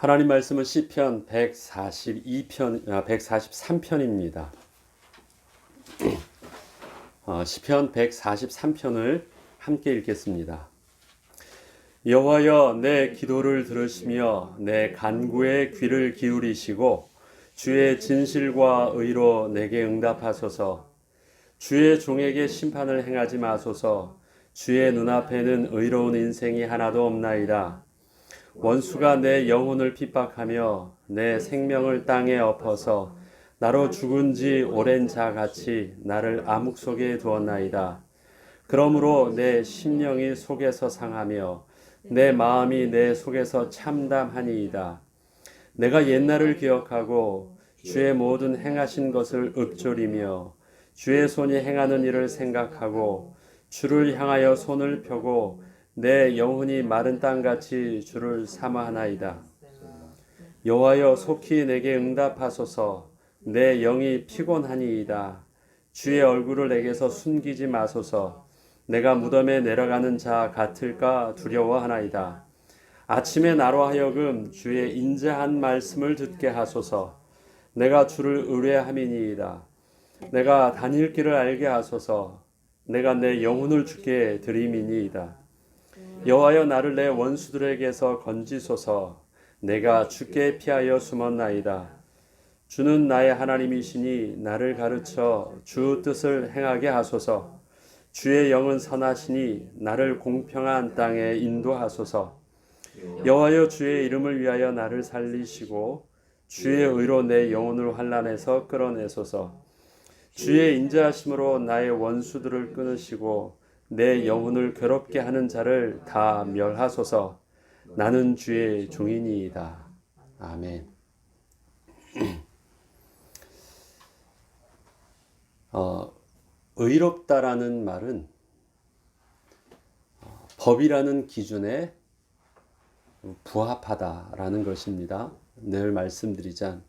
하나님 말씀은 시편 143편입니다. 시편 143편을 함께 읽겠습니다. 여호와여, 내 기도를 들으시며 내 간구에 귀를 기울이시고 주의 진실과 의로 내게 응답하소서. 주의 종에게 심판을 행하지 마소서. 주의 눈앞에는 의로운 인생이 하나도 없나이다. 원수가 내 영혼을 핍박하며 내 생명을 땅에 엎어서 나로 죽은 지 오랜 자같이 나를 암흑 속에 두었나이다. 그러므로 내 심령이 속에서 상하며 내 마음이 내 속에서 참담하니이다. 내가 옛날을 기억하고 주의 모든 행하신 것을 읊조리며 주의 손이 행하는 일을 생각하고 주를 향하여 손을 펴고 내 영혼이 마른 땅같이 주를 사모하나이다. 여호와여, 속히 내게 응답하소서. 내 영이 피곤하니이다. 주의 얼굴을 내게서 숨기지 마소서. 내가 무덤에 내려가는 자 같을까 두려워하나이다. 아침에 나로 하여금 주의 인자한 말씀을 듣게 하소서. 내가 주를 의뢰함이니이다. 내가 다닐 길을 알게 하소서. 내가 내 영혼을 주께 드림이니이다. 여호와여, 나를 내 원수들에게서 건지소서. 내가 주께 피하여 숨었나이다. 주는 나의 하나님이시니 나를 가르쳐 주 뜻을 행하게 하소서. 주의 영은 선하시니 나를 공평한 땅에 인도하소서. 여호와여, 주의 이름을 위하여 나를 살리시고 주의 의로 내 영혼을 환난에서 끌어내소서. 주의 인자하심으로 나의 원수들을 끊으시고 내 영혼을 괴롭게 하는 자를 다 멸하소서. 나는 주의 종이니이다. 아멘. 의롭다라는 말은 법이라는 기준에 부합하다라는 것입니다. 늘 말씀드리지만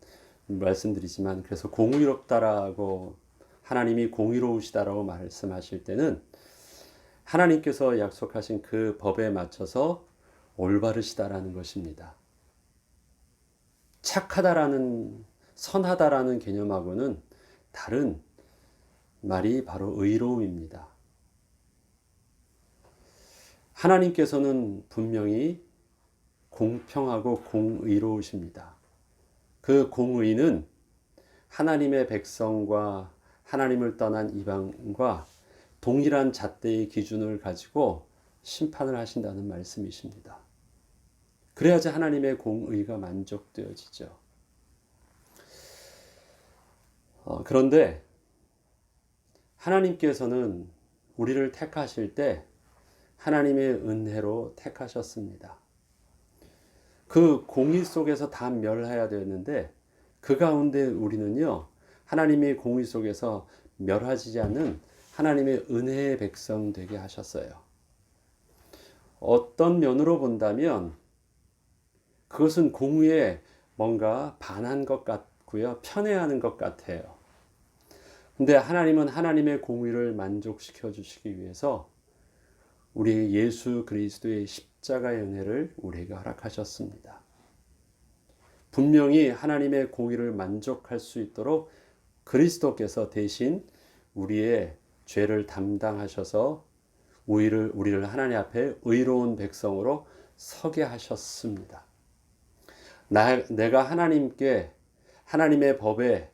그래서 공의롭다라고, 하나님이 공의로우시다라고 말씀하실 때는 하나님께서 약속하신 그 법에 맞춰서 올바르시다라는 것입니다. 착하다라는, 선하다라는 개념하고는 다른 말이 바로 의로움입니다. 하나님께서는 분명히 공평하고 공의로우십니다. 그 공의는 하나님의 백성과 하나님을 떠난 이방과 동일한 잣대의 기준을 가지고 심판을 하신다는 말씀이십니다. 그래야지 하나님의 공의가 만족되어지죠. 그런데 하나님께서는 우리를 택하실 때 하나님의 은혜로 택하셨습니다. 그 공의 속에서 다 멸해야 되는데 그 가운데 우리는요, 하나님의 공의 속에서 멸하지 않는 하나님의 은혜의 백성 되게 하셨어요. 어떤 면으로 본다면 그것은 공의에 뭔가 반한 것 같고요, 편애하는 것 같아요. 근데 하나님은 하나님의 공의를 만족시켜 주시기 위해서 우리 예수 그리스도의 십자가의 은혜를 우리에게 허락하셨습니다. 분명히 하나님의 공의를 만족할 수 있도록 그리스도께서 대신 우리의 죄를 담당하셔서 우리를 하나님 앞에 의로운 백성으로 서게 하셨습니다. 내가 하나님께 하나님의 법의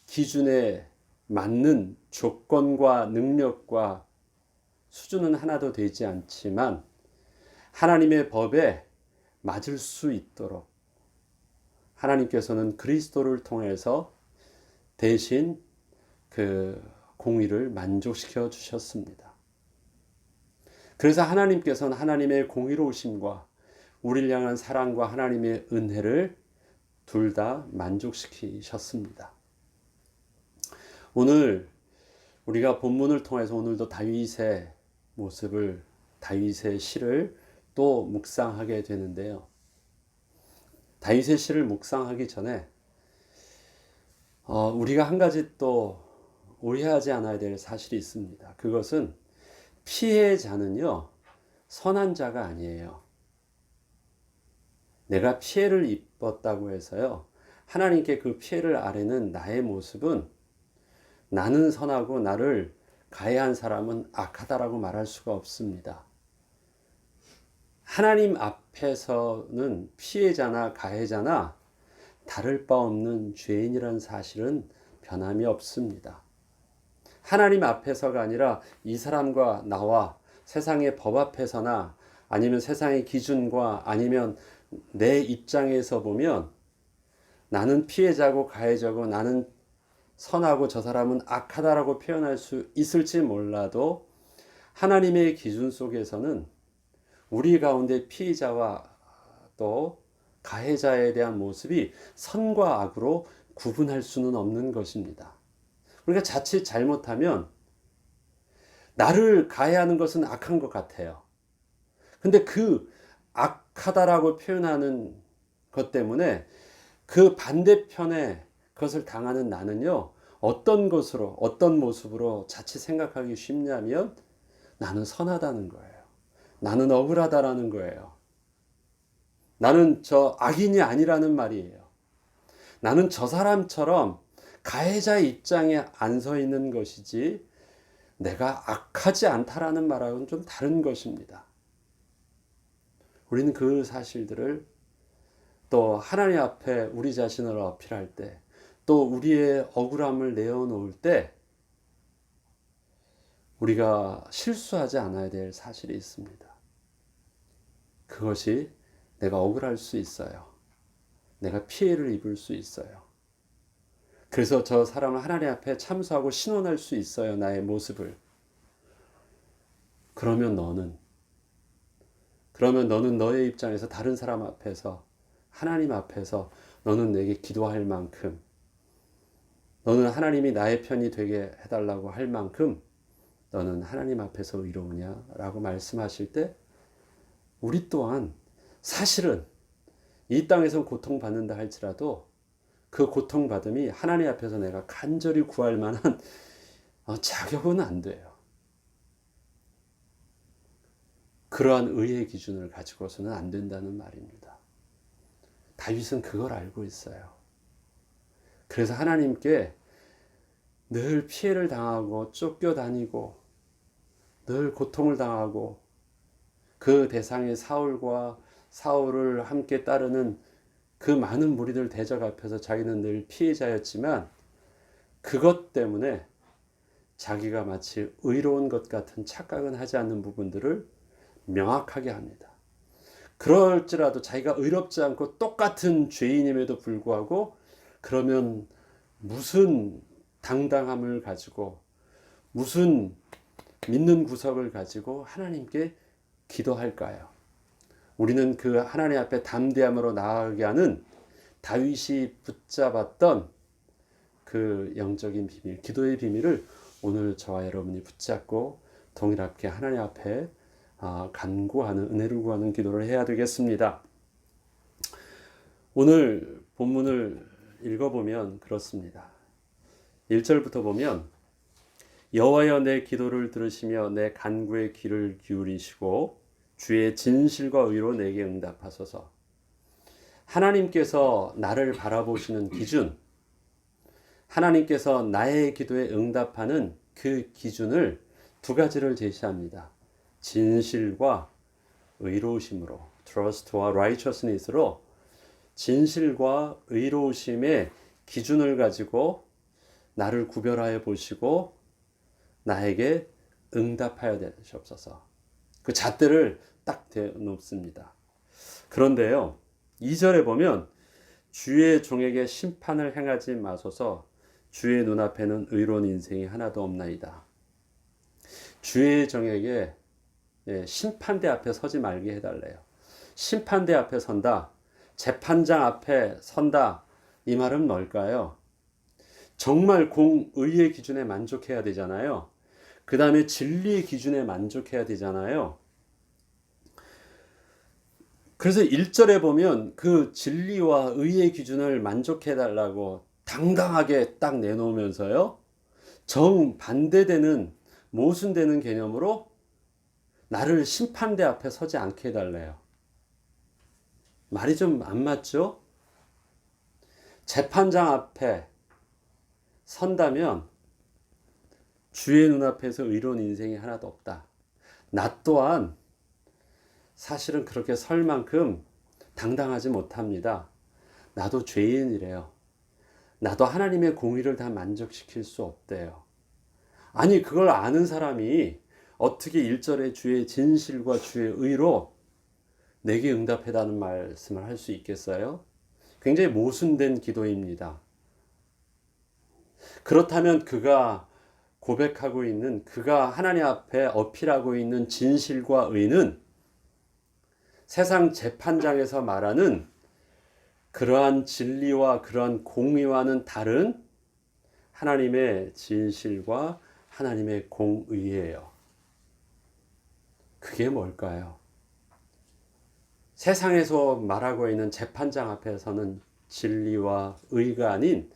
기준에 맞는 조건과 능력과 수준은 하나도 되지 않지만 하나님의 법에 맞을 수 있도록 하나님께서는 그리스도를 통해서 대신 그 공의를 만족시켜 주셨습니다. 그래서 하나님께서는 하나님의 공의로우심과 우리를 향한 사랑과 하나님의 은혜를 둘 다 만족시키셨습니다. 오늘 우리가 본문을 통해서 오늘도 다윗의 모습을, 다윗의 시를 또 묵상하게 되는데요. 다윗의 시를 묵상하기 전에 우리가 한 가지 또 오해하지 않아야 될 사실이 있습니다. 그것은 피해자는요, 선한 자가 아니에요. 내가 피해를 입었다고 해서요, 하나님께 그 피해를 아뢰는 나의 모습은 나는 선하고 나를 가해한 사람은 악하다라고 말할 수가 없습니다. 하나님 앞에서는 피해자나 가해자나 다를 바 없는 죄인이라는 사실은 변함이 없습니다. 하나님 앞에서가 아니라 이 사람과 나와 세상의 법 앞에서나 아니면 세상의 기준과 아니면 내 입장에서 보면 나는 피해자고 가해자고 나는 선하고 저 사람은 악하다라고 표현할 수 있을지 몰라도 하나님의 기준 속에서는 우리 가운데 피해자와 또 가해자에 대한 모습이 선과 악으로 구분할 수는 없는 것입니다. 우리가 자칫 잘못하면 나를 가해하는 것은 악한 것 같아요. 근데 그 악하다라고 표현하는 것 때문에 그 반대편에 그것을 당하는 나는요, 어떤 것으로, 어떤 모습으로 자칫 생각하기 쉽냐면 나는 선하다는 거예요. 나는 억울하다라는 거예요. 나는 저 악인이 아니라는 말이에요. 나는 저 사람처럼 가해자의 입장에 안 서 있는 것이지 내가 악하지 않다라는 말하고는 좀 다른 것입니다. 우리는 그 사실들을 또 하나님 앞에 우리 자신을 어필할 때, 또 우리의 억울함을 내어놓을 때 우리가 실수하지 않아야 될 사실이 있습니다. 그것이 내가 억울할 수 있어요. 내가 피해를 입을 수 있어요. 그래서 저 사람을 하나님 앞에 참소하고 신원할 수 있어요. 나의 모습을. 그러면 너는 너의 입장에서 다른 사람 앞에서 하나님 앞에서 너는 내게 기도할 만큼, 너는 하나님이 나의 편이 되게 해달라고 할 만큼 너는 하나님 앞에서 의로우냐 라고 말씀하실 때 우리 또한 사실은 이 땅에서 고통받는다 할지라도 그 고통받음이 하나님 앞에서 내가 간절히 구할 만한 자격은 안 돼요. 그러한 의의 기준을 가지고서는 안 된다는 말입니다. 다윗은 그걸 알고 있어요. 그래서 하나님께 늘 피해를 당하고 쫓겨다니고 늘 고통을 당하고 그 대상의 사울을 함께 따르는 그 많은 무리들 대적 앞에서 자기는 늘 피해자였지만 그것 때문에 자기가 마치 의로운 것 같은 착각은 하지 않는 부분들을 명확하게 합니다. 그럴지라도 자기가 의롭지 않고 똑같은 죄인임에도 불구하고 그러면 무슨 당당함을 가지고 무슨 믿는 구석을 가지고 하나님께 기도할까요? 우리는 그 하나님 앞에 담대함으로 나아가게 하는 다윗이 붙잡았던 그 영적인 비밀, 기도의 비밀을 오늘 저와 여러분이 붙잡고 동일하게 하나님 앞에 간구하는, 은혜를 구하는 기도를 해야 되겠습니다. 오늘 본문을 읽어보면 그렇습니다. 1절부터 보면 여호와여 내 기도를 들으시며 내 간구의 귀를 기울이시고 주의 진실과 의로 내게 응답하소서. 하나님께서 나를 바라보시는 기준, 하나님께서 나의 기도에 응답하는 그 기준을 두 가지를 제시합니다. 진실과 의로우심으로, trust와 righteousness로 진실과 의로우심의 기준을 가지고 나를 구별하여 보시고 나에게 응답하여 되시옵소서. 그 잣대를 딱 대놓습니다. 그런데요, 2절에 보면 주의 종에게 심판을 행하지 마소서. 주의 눈앞에는 의로운 인생이 하나도 없나이다. 주의 종에게 심판대 앞에 서지 말게 해달래요. 심판대 앞에 선다, 재판장 앞에 선다, 이 말은 뭘까요? 정말 공의의 기준에 만족해야 되잖아요. 그 다음에 진리의 기준에 만족해야 되잖아요. 그래서 1절에 보면 그 진리와 의의 기준을 만족해달라고 당당하게 딱 내놓으면서요, 정반대되는 모순되는 개념으로 나를 심판대 앞에 서지 않게 해달래요. 말이 좀 안 맞죠? 재판장 앞에 선다면 주의 눈앞에서 의로운 인생이 하나도 없다. 나 또한 사실은 그렇게 설 만큼 당당하지 못합니다. 나도 죄인이래요. 나도 하나님의 공의를 다 만족시킬 수 없대요. 아니, 그걸 아는 사람이 어떻게 1절에 주의 진실과 주의 의로 내게 응답해달라는 말씀을 할 수 있겠어요? 굉장히 모순된 기도입니다. 그렇다면 그가 고백하고 있는, 그가 하나님 앞에 어필하고 있는 진실과 의는 세상 재판장에서 말하는 그러한 진리와 그러한 공의와는 다른 하나님의 진실과 하나님의 공의예요. 그게 뭘까요? 세상에서 말하고 있는 재판장 앞에서는 진리와 의가 아닌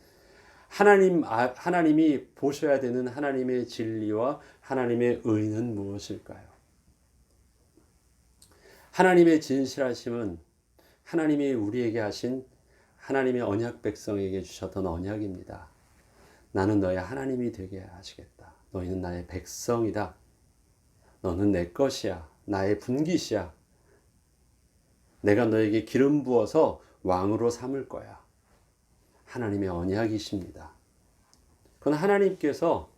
하나님이 보셔야 되는 하나님의 진리와 하나님의 의는 무엇일까요? 하나님의 진실하심은 하나님이 우리에게 하신 하나님의 언약 백성에게 주셨던 언약입니다. 나는 너의 하나님이 되게 하시겠다. 너희는 나의 백성이다. 너는 내 것이야. 나의 분깃이야. 내가 너에게 기름 부어서 왕으로 삼을 거야. 하나님의 언약이십니다. 그건 하나님께서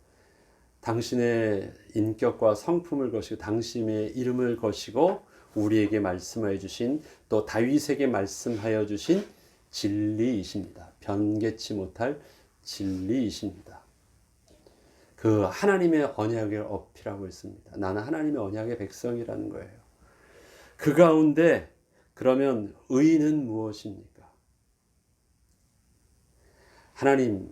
당신의 인격과 성품을 거시고 당신의 이름을 거시고 우리에게 말씀하여 주신, 또 다윗에게 말씀하여 주신 진리이십니다. 변개치 못할 진리이십니다. 그 하나님의 언약을 어필하고 있습니다. 나는 하나님의 언약의 백성이라는 거예요. 그 가운데 그러면 의는 무엇입니까? 하나님,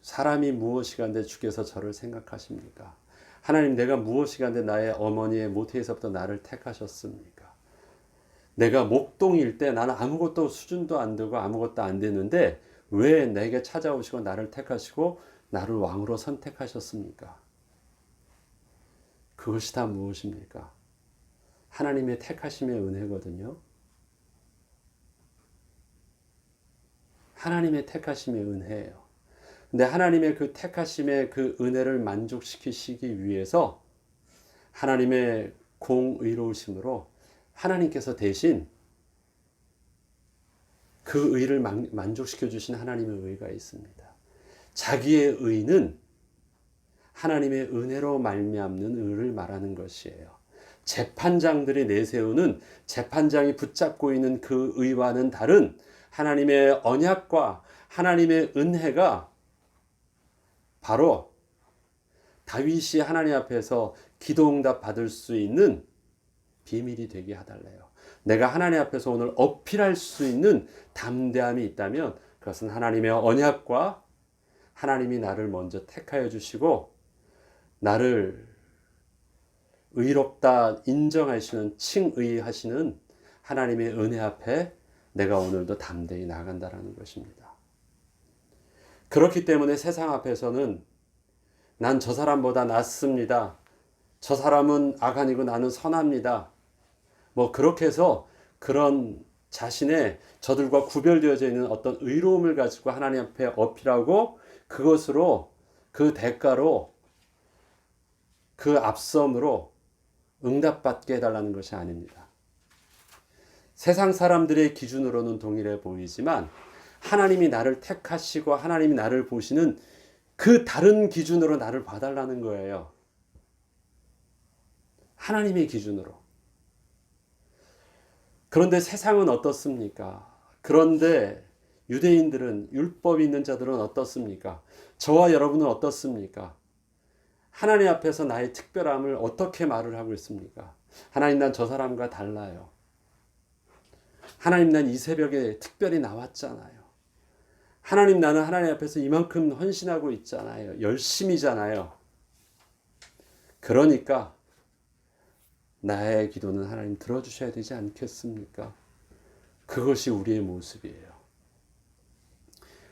사람이 무엇이간데 주께서 저를 생각하십니까? 하나님, 내가 무엇이간데 나의 어머니의 모태에서부터 나를 택하셨습니까? 내가 목동일 때 나는 아무것도 수준도 안 되고 아무것도 안 되는데 왜 내게 찾아오시고 나를 택하시고 나를 왕으로 선택하셨습니까? 그것이 다 무엇입니까? 하나님의 택하심의 은혜거든요. 하나님의 택하심의 은혜예요. 근데 하나님의 그 택하심의 그 은혜를 만족시키시기 위해서 하나님의 공의로우심으로 하나님께서 대신 그 의를 만족시켜 주신 하나님의 의가 있습니다. 자기의 의는 하나님의 은혜로 말미암는 의를 말하는 것이에요. 재판장들이 내세우는, 재판장이 붙잡고 있는 그 의와는 다른 하나님의 언약과 하나님의 은혜가 바로 다윗이 하나님 앞에서 기도응답 받을 수 있는 비밀이 되게 해달래요. 내가 하나님 앞에서 오늘 어필할 수 있는 담대함이 있다면 그것은 하나님의 언약과 하나님이 나를 먼저 택하여 주시고 나를 의롭다 인정하시는, 칭의하시는 하나님의 은혜 앞에 내가 오늘도 담대히 나간다라는 것입니다. 그렇기 때문에 세상 앞에서는 난 저 사람보다 낫습니다. 저 사람은 악한이고 나는 선합니다. 뭐 그렇게 해서 그런 자신의 저들과 구별되어져 있는 어떤 의로움을 가지고 하나님 앞에 어필하고 그것으로, 그 대가로, 그 앞섬으로 응답받게 해달라는 것이 아닙니다. 세상 사람들의 기준으로는 동일해 보이지만 하나님이 나를 택하시고 하나님이 나를 보시는 그 다른 기준으로 나를 봐달라는 거예요. 하나님의 기준으로. 그런데 세상은 어떻습니까? 그런데 유대인들은, 율법이 있는 자들은 어떻습니까? 저와 여러분은 어떻습니까? 하나님 앞에서 나의 특별함을 어떻게 말을 하고 있습니까? 하나님, 난 저 사람과 달라요. 하나님, 난 이 새벽에 특별히 나왔잖아요. 하나님, 나는 하나님 앞에서 이만큼 헌신하고 있잖아요. 열심이잖아요. 그러니까 나의 기도는 하나님 들어주셔야 되지 않겠습니까? 그것이 우리의 모습이에요.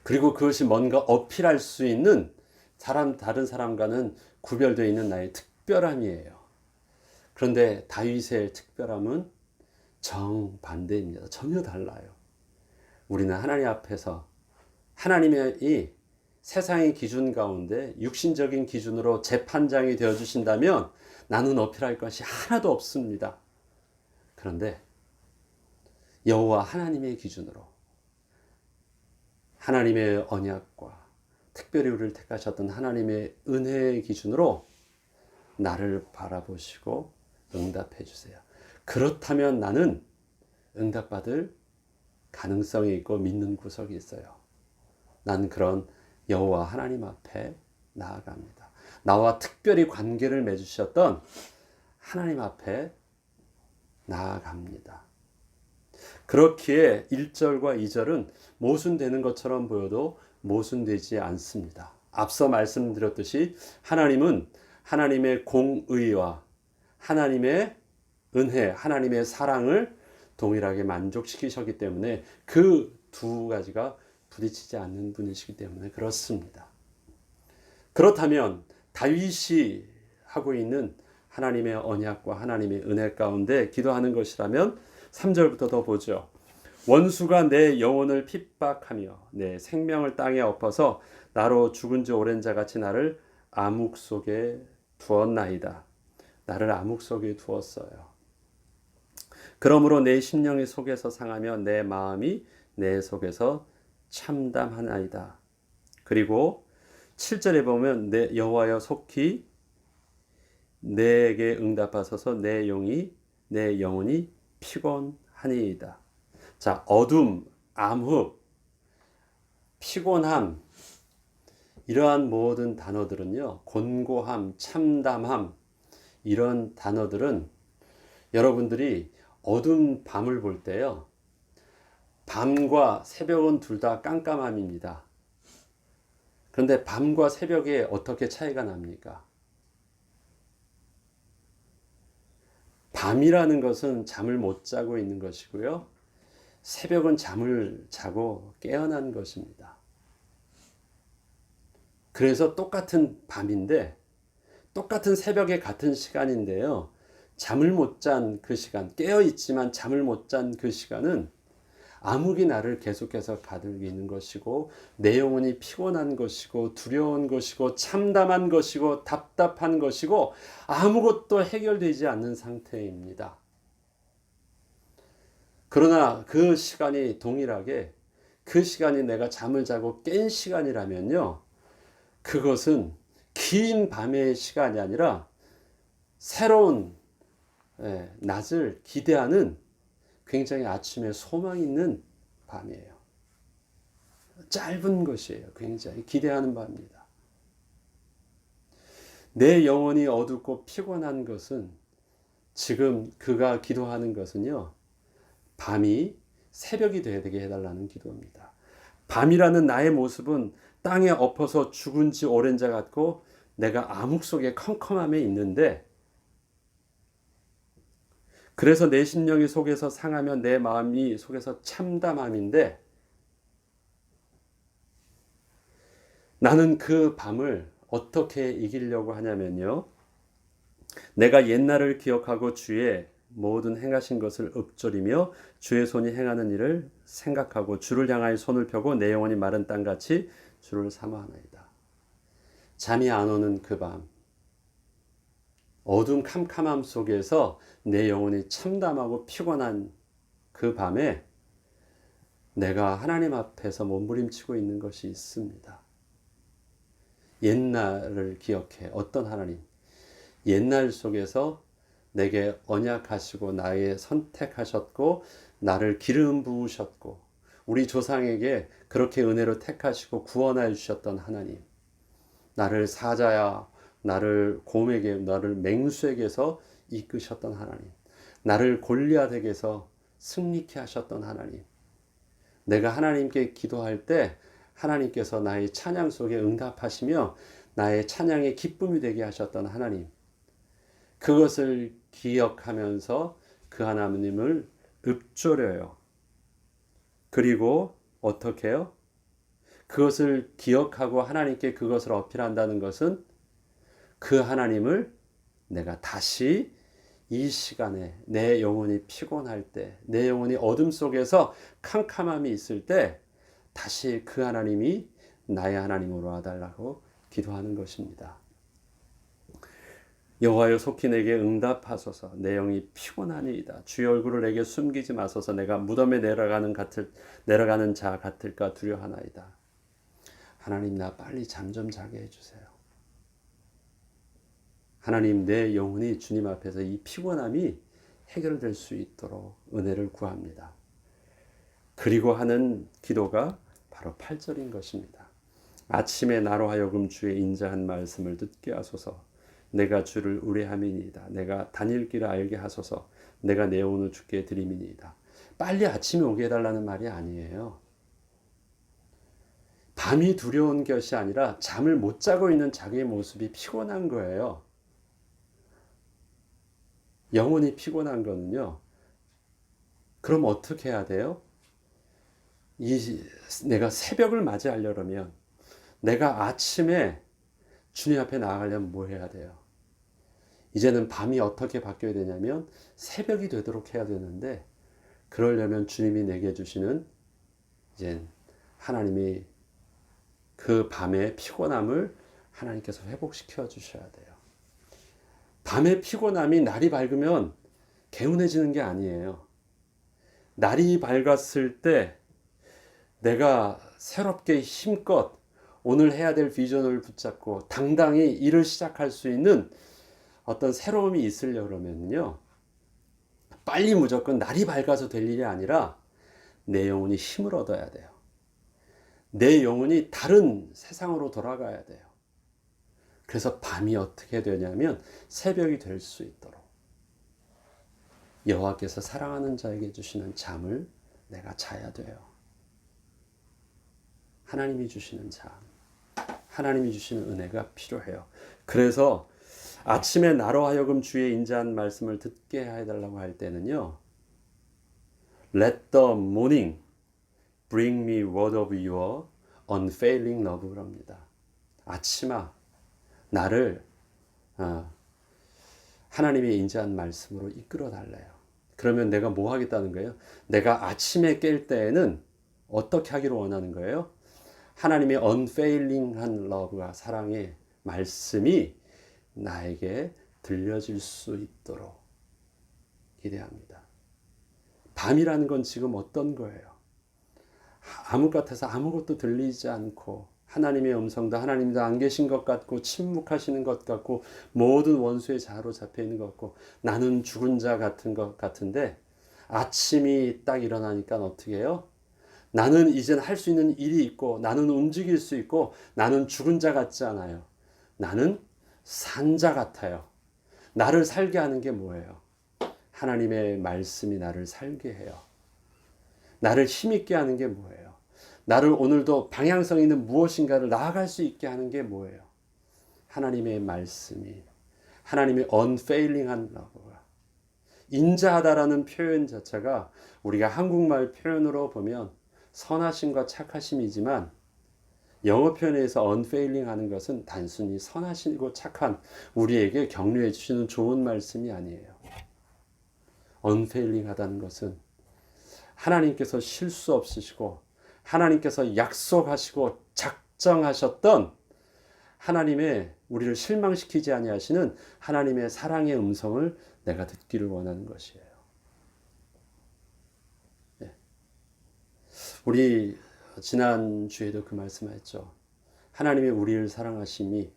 그리고 그것이 뭔가 어필할 수 있는 다른 사람과는 구별되어 있는 나의 특별함이에요. 그런데 다윗의 특별함은 정반대입니다. 전혀 달라요. 우리는 하나님 앞에서 하나님의 이 세상의 기준 가운데 육신적인 기준으로 재판장이 되어 주신다면 나는 어필할 것이 하나도 없습니다. 그런데 여호와 하나님의 기준으로 하나님의 언약과 특별히 우리를 택하셨던 하나님의 은혜의 기준으로 나를 바라보시고 응답해 주세요. 그렇다면 나는 응답받을 가능성이 있고 믿는 구석이 있어요. 난 그런 여호와 하나님 앞에 나아갑니다. 나와 특별히 관계를 맺으셨던 하나님 앞에 나아갑니다. 그렇기에 1절과 2절은 모순되는 것처럼 보여도 모순되지 않습니다. 앞서 말씀드렸듯이 하나님은 하나님의 공의와 하나님의 은혜, 하나님의 사랑을 동일하게 만족시키셨기 때문에 그 두 가지가 부딪히지 않는 분이시기 때문에 그렇습니다. 그렇다면 다윗이 하고 있는 하나님의 언약과 하나님의 은혜 가운데 기도하는 것이라면 3절부터 더 보죠. 원수가 내 영혼을 핍박하며 내 생명을 땅에 엎어서 나로 죽은 지 오랜 자같이 나를 암흑 속에 두었나이다. 나를 암흑 속에 두었어요. 그러므로 내 심령이 속에서 상하며 내 마음이 내 속에서 참담하나이다. 그리고 7절에 보면 내 여호와여 속히 내게 응답하소서 내 영혼이 피곤하니이다. 자, 어둠, 암흑, 피곤함 이러한 모든 단어들은요. 곤고함, 참담함 이런 단어들은 여러분들이 어두운 밤을 볼 때요. 밤과 새벽은 둘 다 깜깜함입니다. 그런데 밤과 새벽에 어떻게 차이가 납니까? 밤이라는 것은 잠을 못 자고 있는 것이고요. 새벽은 잠을 자고 깨어난 것입니다. 그래서 똑같은 밤인데 똑같은 새벽에 같은 시간인데요. 잠을 못 잔 그 시간, 깨어 있지만 잠을 못 잔 그 시간은 암흑이 나를 계속해서 가득이는 것이고 내 영혼이 피곤한 것이고 두려운 것이고 참담한 것이고 답답한 것이고 아무것도 해결되지 않는 상태입니다. 그러나 그 시간이 동일하게 그 시간이 내가 잠을 자고 깬 시간이라면요. 그것은 긴 밤의 시간이 아니라 새로운 낮을 기대하는 굉장히 아침에 소망 있는 밤이에요. 짧은 것이에요. 굉장히 기대하는 밤입니다. 내 영혼이 어둡고 피곤한 것은 지금 그가 기도하는 것은요. 밤이 새벽이 되게 해달라는 기도입니다. 밤이라는 나의 모습은 땅에 엎어서 죽은 지 오랜 자 같고 내가 암흑 속에 컴컴함에 있는데 그래서 내 심령이 속에서 상하며 내 마음이 속에서 참담함인데 나는 그 밤을 어떻게 이기려고 하냐면요. 내가 옛날을 기억하고 주의 모든 행하신 것을 읊조리며 주의 손이 행하는 일을 생각하고 주를 향하여 손을 펴고 내 영혼이 마른 땅같이 주를 사모하나이다. 잠이 안 오는 그 밤, 어두운 캄캄함 속에서 내 영혼이 참담하고 피곤한 그 밤에 내가 하나님 앞에서 몸부림치고 있는 것이 있습니다. 옛날을 기억해. 어떤 하나님? 옛날 속에서 내게 언약하시고 나의 선택하셨고 나를 기름 부으셨고 우리 조상에게 그렇게 은혜로 택하시고 구원하여 주셨던 하나님. 나를 사자야 나를 곰에게 나를 맹수에게서 이끄셨던 하나님. 나를 골리앗에게서 승리케 하셨던 하나님. 내가 하나님께 기도할 때 하나님께서 나의 찬양 속에 응답하시며 나의 찬양의 기쁨이 되게 하셨던 하나님. 그것을 기억하면서 그 하나님을 읊조려요. 그리고 어떻게 해요? 그것을 기억하고 하나님께 그것을 어필한다는 것은 그 하나님을 내가 다시 이 시간에 내 영혼이 피곤할 때, 내 영혼이 어둠 속에서 캄캄함이 있을 때 다시 그 하나님이 나의 하나님으로 와달라고 기도하는 것입니다. 여호와여 속히 내게 응답하소서. 내 영이 피곤하니이다. 주의 얼굴을 내게 숨기지 마소서. 내가 무덤에 내려가는 자 같을까 두려워하나이다. 하나님, 나 빨리 잠 좀 자게 해주세요. 하나님, 내 영혼이 주님 앞에서 이 피곤함이 해결될 수 있도록 은혜를 구합니다. 그리고 하는 기도가 바로 8절인 것입니다. 아침에 나로 하여금 주의 인자한 말씀을 듣게 하소서. 내가 주를 의뢰함이니이다. 내가 다닐 길을 알게 하소서. 내가 내 영혼을 주께 드림이니이다. 빨리 아침에 오게 해달라는 말이 아니에요. 밤이 두려운 것이 아니라 잠을 못 자고 있는 자기의 모습이 피곤한 거예요. 영혼이 피곤한 거는요. 그럼 어떻게 해야 돼요? 내가 새벽을 맞이하려면, 내가 아침에 주님 앞에 나아가려면 뭐 해야 돼요? 이제는 밤이 어떻게 바뀌어야 되냐면 새벽이 되도록 해야 되는데, 그러려면 주님이 내게 주시는 이제 하나님이 그 밤의 피곤함을 하나님께서 회복시켜 주셔야 돼요. 밤의 피곤함이 날이 밝으면 개운해지는 게 아니에요. 날이 밝았을 때 내가 새롭게 힘껏 오늘 해야 될 비전을 붙잡고 당당히 일을 시작할 수 있는 어떤 새로움이 있으려고 그러면요, 빨리 무조건 날이 밝아서 될 일이 아니라 내 영혼이 힘을 얻어야 돼요. 내 영혼이 다른 세상으로 돌아가야 돼요. 그래서 밤이 어떻게 되냐면 새벽이 될 수 있도록 여호와께서 사랑하는 자에게 주시는 잠을 내가 자야 돼요. 하나님이 주시는 잠, 하나님이 주시는 은혜가 필요해요. 그래서 아침에 나로 하여금 주의 인자한 말씀을 듣게 해달라고 할 때는요, Let the morning bring me word of your unfailing love를 합니다. 아침아, 나를 하나님의 인자한 말씀으로 이끌어 달래요. 그러면 내가 뭐 하겠다는 거예요? 내가 아침에 깰 때에는 어떻게 하기를 원하는 거예요? 하나님의 unfailing한 love가, 사랑의 말씀이 나에게 들려질 수 있도록 기대합니다. 밤이라는 건 지금 어떤 거예요? 암흑 같아서 아무것도 들리지 않고, 하나님의 음성도 하나님도 안 계신 것 같고, 침묵하시는 것 같고, 모든 원수의 자로 잡혀 있는 것 같고, 나는 죽은 자 같은 것 같은데, 아침이 딱 일어나니까 어떻게 해요? 나는 이젠 할 수 있는 일이 있고, 나는 움직일 수 있고, 나는 죽은 자 같지 않아요. 나는 산 자 같아요. 나를 살게 하는 게 뭐예요? 하나님의 말씀이 나를 살게 해요. 나를 힘있게 하는 게 뭐예요? 나를 오늘도 방향성 있는 무엇인가를 나아갈 수 있게 하는 게 뭐예요? 하나님의 말씀이, 하나님의 unfailing한 love가, 인자하다라는 표현 자체가 우리가 한국말 표현으로 보면 선하심과 착하심이지만, 영어 표현에서 unfailing 하는 것은 단순히 선하시고 착한 우리에게 격려해 주시는 좋은 말씀이 아니에요. unfailing 하다는 것은 하나님께서 실수 없으시고 하나님께서 약속하시고 작정하셨던 하나님의, 우리를 실망시키지 아니하시는 하나님의 사랑의 음성을 내가 듣기를 원하는 것이에요. 네. 우리 지난 주에도 그 말씀했죠. 하나님의 우리를 사랑하심이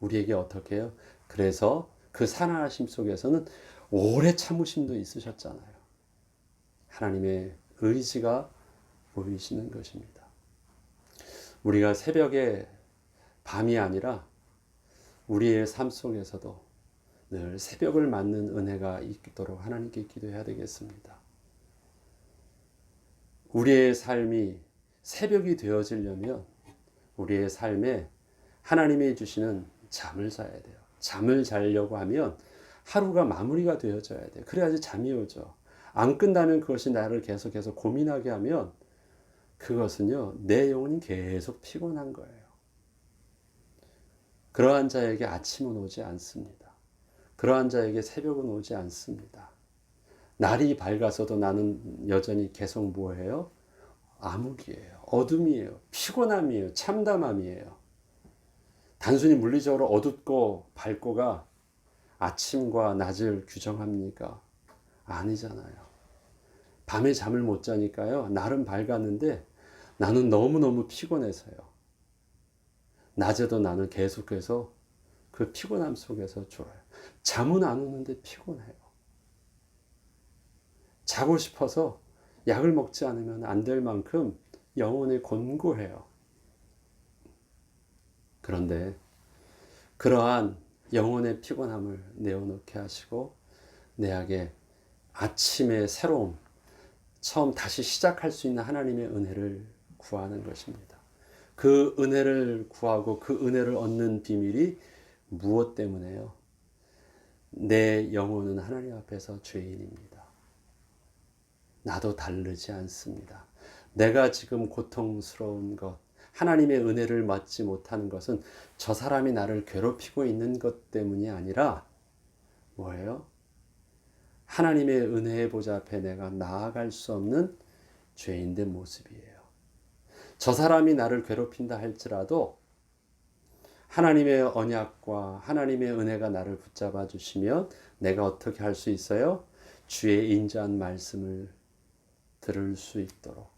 우리에게 어떻게 해요? 그래서 그 사랑하심 속에서는 오래 참으심도 있으셨잖아요. 하나님의 의지가 보이시는 것입니다. 우리가 새벽에 밤이 아니라 우리의 삶 속에서도 늘 새벽을 맞는 은혜가 있도록 하나님께 기도해야 되겠습니다. 우리의 삶이 새벽이 되어지려면 우리의 삶에 하나님이 주시는 잠을 자야 돼요. 잠을 자려고 하면 하루가 마무리가 되어져야 돼요. 그래야지 잠이 오죠. 안 끝나면 그것이 나를 계속해서 고민하게 하면 그것은요, 내 영혼이 계속 피곤한 거예요. 그러한 자에게 아침은 오지 않습니다. 그러한 자에게 새벽은 오지 않습니다. 날이 밝아서도 나는 여전히 계속 뭐예요? 암흑이에요. 어둠이에요. 피곤함이에요. 참담함이에요. 단순히 물리적으로 어둡고 밝고가 아침과 낮을 규정합니까? 아니잖아요. 밤에 잠을 못 자니까요. 날은 밝았는데 나는 너무너무 피곤해서요. 낮에도 나는 계속해서 그 피곤함 속에서 졸아요. 잠은 안 오는데 피곤해요. 자고 싶어서 약을 먹지 않으면 안 될 만큼 영혼이 곤고해요. 그런데 그러한 영혼의 피곤함을 내어놓게 하시고 내게 아침의 새로움, 처음 다시 시작할 수 있는 하나님의 은혜를 구하는 것입니다. 그 은혜를 구하고 그 은혜를 얻는 비밀이 무엇 때문에요? 내 영혼은 하나님 앞에서 죄인입니다. 나도 다르지 않습니다. 내가 지금 고통스러운 것, 하나님의 은혜를 받지 못하는 것은 저 사람이 나를 괴롭히고 있는 것 때문이 아니라 뭐예요? 하나님의 은혜의 보좌 앞에 내가 나아갈 수 없는 죄인된 모습이에요. 저 사람이 나를 괴롭힌다 할지라도 하나님의 언약과 하나님의 은혜가 나를 붙잡아 주시면 내가 어떻게 할 수 있어요? 주의 인자한 말씀을 들을 수 있도록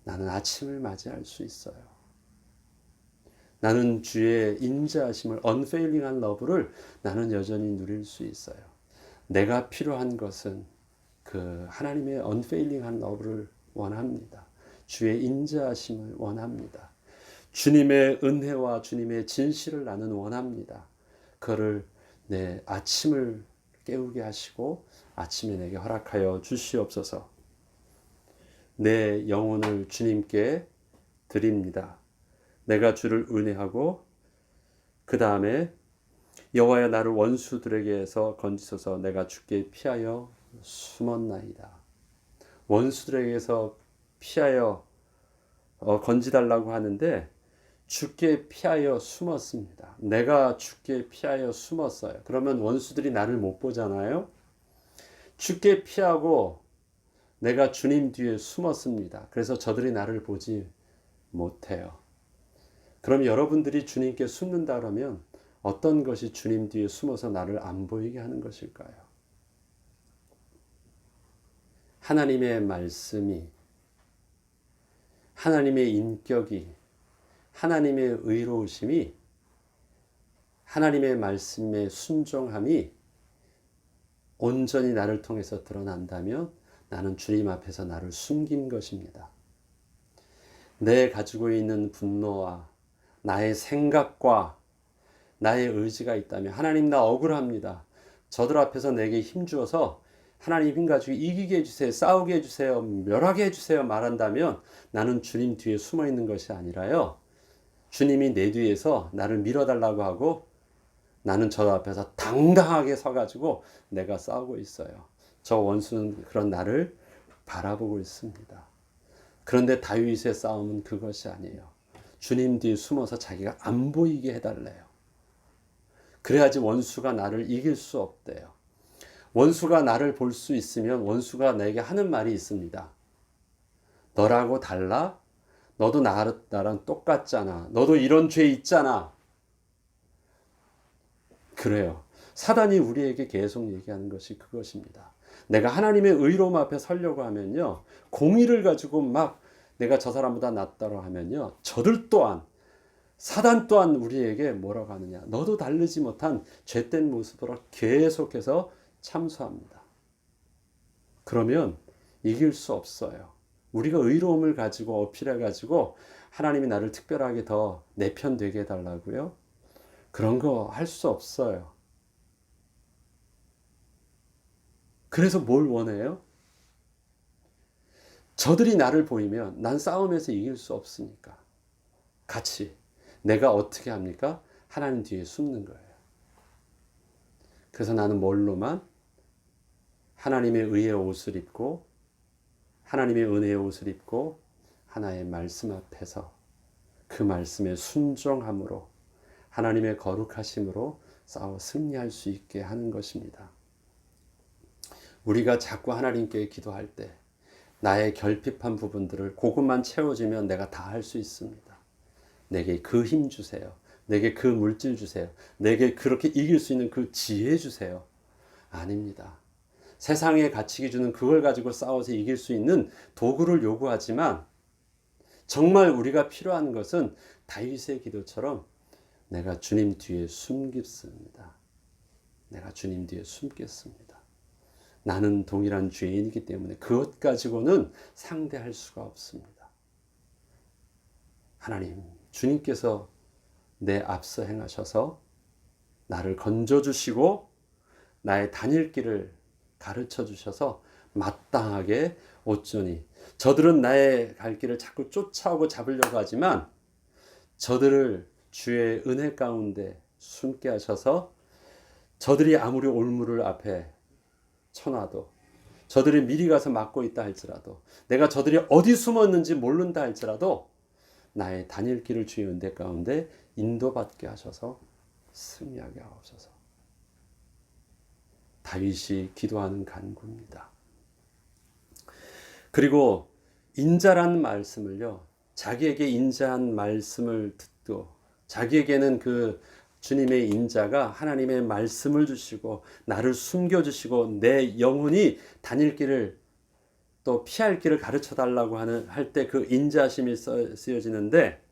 나는 아침을 맞이할 수 있어요. 나는 주의 인자하심을 unfailing한 러브를 나는 여전히 누릴 수 있어요. 내가 필요한 것은 그 하나님의 unfailing한 러브를 원합니다. 주의 인자하심을 원합니다. 주님의 은혜와 주님의 진실을 나는 원합니다. 그를 내 아침을 깨우게 하시고 아침에 내게 허락하여 주시옵소서. 내 영혼을 주님께 드립니다. 내가 주를 은혜하고 그 다음에 여호와여 나를 원수들에게서 건지소서. 내가 주께 피하여 숨었나이다. 원수들에게서 피하여 건지달라고 하는데 주께 피하여 숨었습니다. 내가 주께 피하여 숨었어요. 그러면 원수들이 나를 못 보잖아요. 주께 피하고 내가 주님 뒤에 숨었습니다. 그래서 저들이 나를 보지 못해요. 그럼 여러분들이 주님께 숨는다 그러면 어떤 것이 주님 뒤에 숨어서 나를 안 보이게 하는 것일까요? 하나님의 말씀이, 하나님의 인격이, 하나님의 의로우심이, 하나님의 말씀의 순종함이 온전히 나를 통해서 드러난다면 나는 주님 앞에서 나를 숨긴 것입니다. 내 가지고 있는 분노와 나의 생각과 나의 의지가 있다면 하나님 나 억울합니다. 저들 앞에서 내게 힘주어서 하나님 힘 가지고 이기게 해주세요. 싸우게 해주세요. 멸하게 해주세요. 말한다면 나는 주님 뒤에 숨어 있는 것이 아니라요. 주님이 내 뒤에서 나를 밀어달라고 하고 나는 저 앞에서 당당하게 서가지고 내가 싸우고 있어요. 저 원수는 그런 나를 바라보고 있습니다. 그런데 다윗의 싸움은 그것이 아니에요. 주님 뒤에 숨어서 자기가 안 보이게 해달래요. 그래야지 원수가 나를 이길 수 없대요. 원수가 나를 볼 수 있으면 원수가 내게 하는 말이 있습니다. 너라고 달라? 너도 나랑 똑같잖아. 너도 이런 죄 있잖아. 그래요. 사단이 우리에게 계속 얘기하는 것이 그것입니다. 내가 하나님의 의로움 앞에 서려고 하면요. 공의를 가지고 막 내가 저 사람보다 낫다고 하면요. 저들 또한 사단 또한 우리에게 뭐라고 하느냐. 너도 다르지 못한 죄된 모습으로 계속해서 참수합니다. 그러면 이길 수 없어요. 우리가 의로움을 가지고 어필해 가지고 하나님이 나를 특별하게 더 내 편 되게 해달라고요? 그런 거 할 수 없어요. 그래서 뭘 원해요? 저들이 나를 보이면 난 싸움에서 이길 수 없으니까 같이 내가 어떻게 합니까? 하나님 뒤에 숨는 거예요. 그래서 나는 뭘로만? 하나님의 의의 옷을 입고 하나님의 은혜의 옷을 입고 하나의 말씀 앞에서 그 말씀에 순종함으로 하나님의 거룩하심으로 싸워 승리할 수 있게 하는 것입니다. 우리가 자꾸 하나님께 기도할 때 나의 결핍한 부분들을 그것만 채워지면 내가 다 할 수 있습니다. 내게 그 힘 주세요. 내게 그 물질 주세요. 내게 그렇게 이길 수 있는 그 지혜 주세요. 아닙니다. 세상의 가치 기준은 그걸 가지고 싸워서 이길 수 있는 도구를 요구하지만 정말 우리가 필요한 것은 다윗의 기도처럼 내가 주님 뒤에 숨겠습니다. 내가 주님 뒤에 숨겠습니다. 나는 동일한 죄인이기 때문에 그것 가지고는 상대할 수가 없습니다. 하나님, 주님께서 내 앞서 행하셔서 나를 건져주시고 나의 다닐 길을 가르쳐 주셔서 마땅하게 오쩌니 저들은 나의 갈 길을 자꾸 쫓아오고 잡으려고 하지만 저들을 주의 은혜 가운데 숨게 하셔서 저들이 아무리 올무를 앞에 쳐놔도 저들이 미리 가서 막고 있다 할지라도 내가 저들이 어디 숨었는지 모른다 할지라도 나의 다닐 길을 주의 은혜 가운데 인도받게 하셔서 승리하게 하옵소서. 다윗이 기도하는 간구입니다. 그리고 인자라는 말씀을요, 자기에게 인자한 말씀을 듣고 자기에게는 그 주님의 인자가 하나님의 말씀을 주시고 나를 숨겨주시고 내 영혼이 다닐 길을 또 피할 길을 가르쳐 달라고 할 때 그 인자심이 쓰여지는데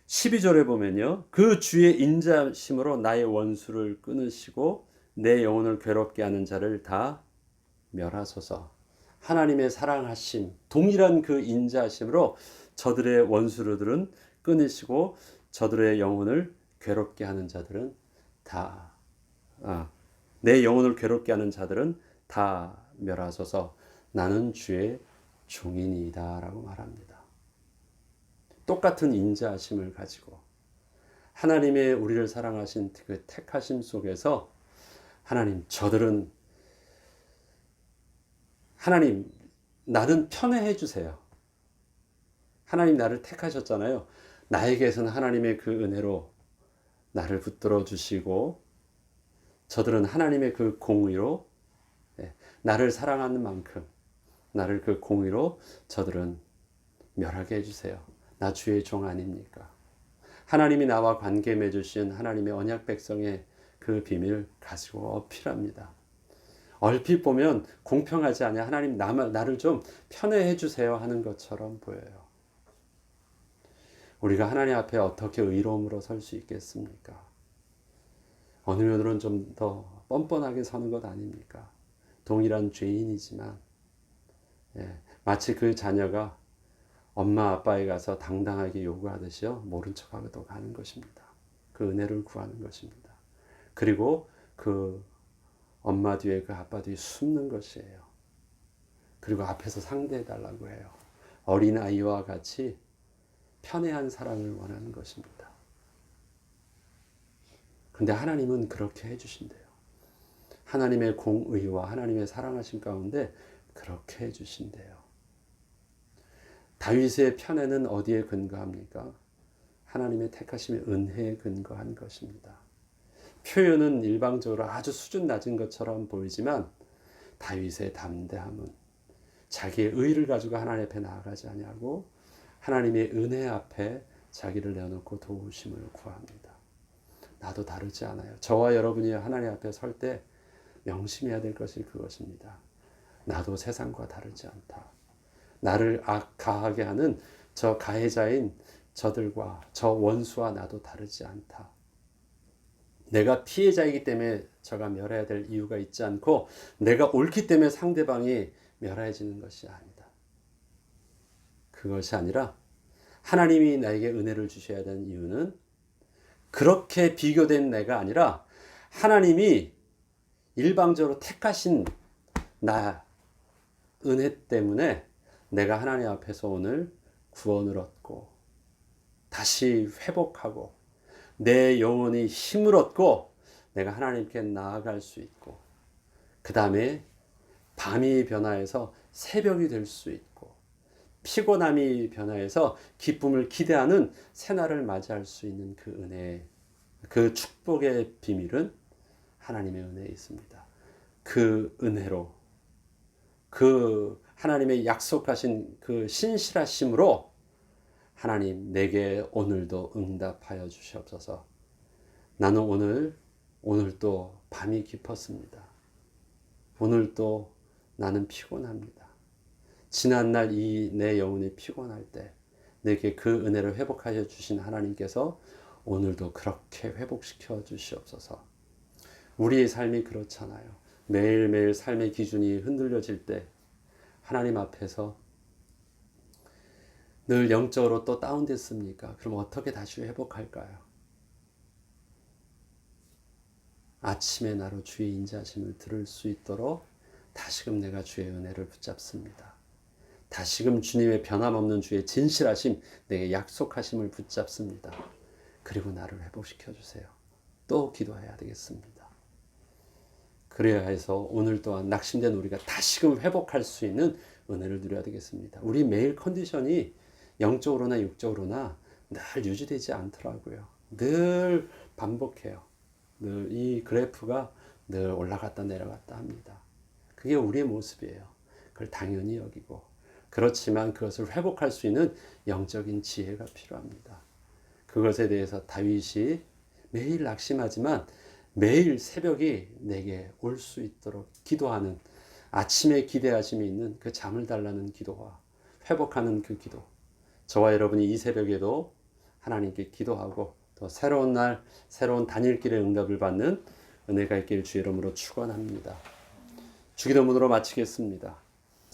12절에 보면요, 그 주의 인자심으로 나의 원수를 끊으시고 내 영혼을 괴롭게 하는 자를 다 멸하소서. 하나님의 사랑하심, 동일한 그 인자심으로 저들의 원수들은 끊으시고 저들의 영혼을 괴롭게 하는 자들은 내 영혼을 괴롭게 하는 자들은 다 멸하소서. 나는 주의 종이니이다 라고 말합니다. 똑같은 인자하심을 가지고 하나님의 우리를 사랑하신 그 택하심 속에서 하나님, 하나님 나는 편애해 주세요. 하나님 나를 택하셨잖아요. 나에게서는 하나님의 그 은혜로 나를 붙들어 주시고 저들은 하나님의 그 공의로 나를 사랑하는 만큼 나를 그 공의로 저들은 멸하게 해주세요. 나 주의 종 아닙니까? 하나님이 나와 관계 맺으신 하나님의 언약 백성의 그 비밀을 가지고 어필합니다. 얼핏 보면 공평하지 않냐, 하나님 나를 좀 편애해 주세요 하는 것처럼 보여요. 우리가 하나님 앞에 어떻게 의로움으로 설 수 있겠습니까? 어느 면으로는 좀 더 뻔뻔하게 서는 것 아닙니까? 동일한 죄인이지만 마치 그 자녀가 엄마 아빠에 가서 당당하게 요구하듯이요, 모른 척하고 가는 것입니다. 그 은혜를 구하는 것입니다. 그리고 그 엄마 뒤에 그 아빠 뒤에 숨는 것이에요. 그리고 앞에서 상대해 달라고 해요. 어린아이와 같이 편애한 사랑을 원하는 것입니다. 그런데 하나님은 그렇게 해주신대요. 하나님의 공의와 하나님의 사랑하심 가운데 그렇게 해주신대요. 다윗의 편애는 어디에 근거합니까? 하나님의 택하심의 은혜에 근거한 것입니다. 표현은 일방적으로 아주 수준 낮은 것처럼 보이지만 다윗의 담대함은 자기의 의를 가지고 하나님 앞에 나아가지 아니하고 하나님의 은혜 앞에 자기를 내어놓고 도우심을 구합니다. 나도 다르지 않아요. 저와 여러분이 하나님 앞에 설 때 명심해야 될 것이 그것입니다. 나도 세상과 다르지 않다. 나를 가하게 하는 저 가해자인 저들과 저 원수와 나도 다르지 않다. 내가 피해자이기 때문에 저가 멸해야 될 이유가 있지 않고 내가 옳기 때문에 상대방이 멸해지는 것이 아니다. 그것이 아니라 하나님이 나에게 은혜를 주셔야 되는 이유는 그렇게 비교된 내가 아니라 하나님이 일방적으로 택하신 나 은혜 때문에 내가 하나님 앞에서 오늘 구원을 얻고 다시 회복하고 내 영혼이 힘을 얻고 내가 하나님께 나아갈 수 있고 그 다음에 밤이 변화해서 새벽이 될 수 있고 피곤함이 변화해서 기쁨을 기대하는 새날을 맞이할 수 있는 그 은혜가 그 축복의 비밀은 하나님의 은혜에 있습니다. 그 은혜로, 그 하나님의 약속하신 그 신실하심으로 하나님 내게 오늘도 응답하여 주시옵소서. 나는 오늘도 밤이 깊었습니다. 오늘도 나는 피곤합니다. 지난날 이 내 영혼이 피곤할 때 내게 그 은혜를 회복하여 주신 하나님께서 오늘도 그렇게 회복시켜 주시옵소서. 우리의 삶이 그렇잖아요. 매일매일 삶의 기준이 흔들려질 때 하나님 앞에서 늘 영적으로 또 다운됐습니까? 그럼 어떻게 다시 회복할까요? 아침에 나로 주의 인자하심을 들을 수 있도록 다시금 내가 주의 은혜를 붙잡습니다. 다시금 주님의 변함없는 주의 진실하심, 내게 약속하심을 붙잡습니다. 그리고 나를 회복시켜 주세요. 또 기도해야 되겠습니다. 그래야 해서 오늘 또한 낙심된 우리가 다시금 회복할 수 있는 은혜를 누려야 되겠습니다. 우리 매일 컨디션이 영적으로나 육적으로나 늘 유지되지 않더라고요. 늘 반복해요. 늘 이 그래프가 늘 올라갔다 내려갔다 합니다. 그게 우리의 모습이에요. 그걸 당연히 여기고, 그렇지만 그것을 회복할 수 있는 영적인 지혜가 필요합니다. 그것에 대해서 다윗이 매일 낙심하지만 매일 새벽이 내게 올 수 있도록 기도하는, 아침에 기대하심이 있는 그 잠을 달라는 기도와 회복하는 그 기도, 저와 여러분이 이 새벽에도 하나님께 기도하고 또 새로운 날, 새로운 단일길의 응답을 받는 은혜가 있기를 주의 이름으로 축원합니다. 주기도문으로 마치겠습니다.